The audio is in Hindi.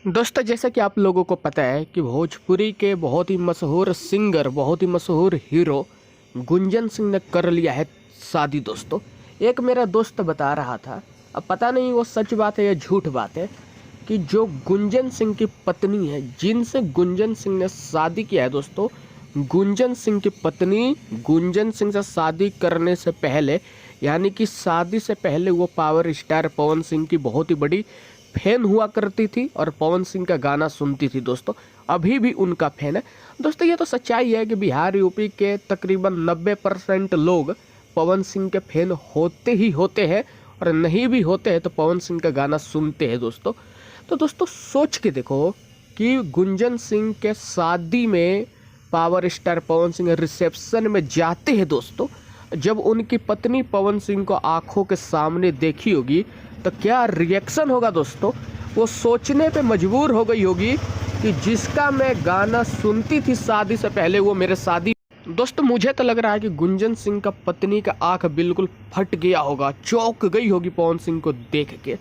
दोस्तों जैसा कि आप लोगों को पता है कि भोजपुरी के बहुत ही मशहूर सिंगर, बहुत ही मशहूर हीरो गुंजन सिंह ने कर लिया है शादी। दोस्तों एक मेरा दोस्त बता रहा था, अब पता नहीं वो सच बात है या झूठ बात है, कि जो गुंजन सिंह की पत्नी है, जिनसे गुंजन सिंह ने शादी किया है, दोस्तों गुंजन सिंह की पत्नी गुंजन सिंह से शादी करने से पहले, यानी कि शादी से पहले वो पावर स्टार पवन सिंह की बहुत ही बड़ी फैन हुआ करती थी और पवन सिंह का गाना सुनती थी। दोस्तों अभी भी उनका फैन है। दोस्तों ये तो सच्चाई है कि बिहार यूपी के तकरीबन 90% लोग पवन सिंह के फैन होते ही होते हैं, और नहीं भी होते हैं तो पवन सिंह का गाना सुनते हैं। दोस्तों सोच के देखो कि गुंजन सिंह के शादी में power star Pawan Singh reception में जाते हैं। दोस्तों जब उनकी पत्नी पवन सिंह को आंखों के सामने देखी होगी तो क्या रिएक्शन होगा। दोस्तों वो सोचने पे मजबूर हो गई होगी कि जिसका मैं गाना सुनती थी शादी से पहले, वो मेरे शादी। दोस्तों मुझे तो लग रहा है कि गुंजन सिंह का पत्नी का आंख बिल्कुल फट गया होगा, चौंक गई होगी पवन सिंह को देख के।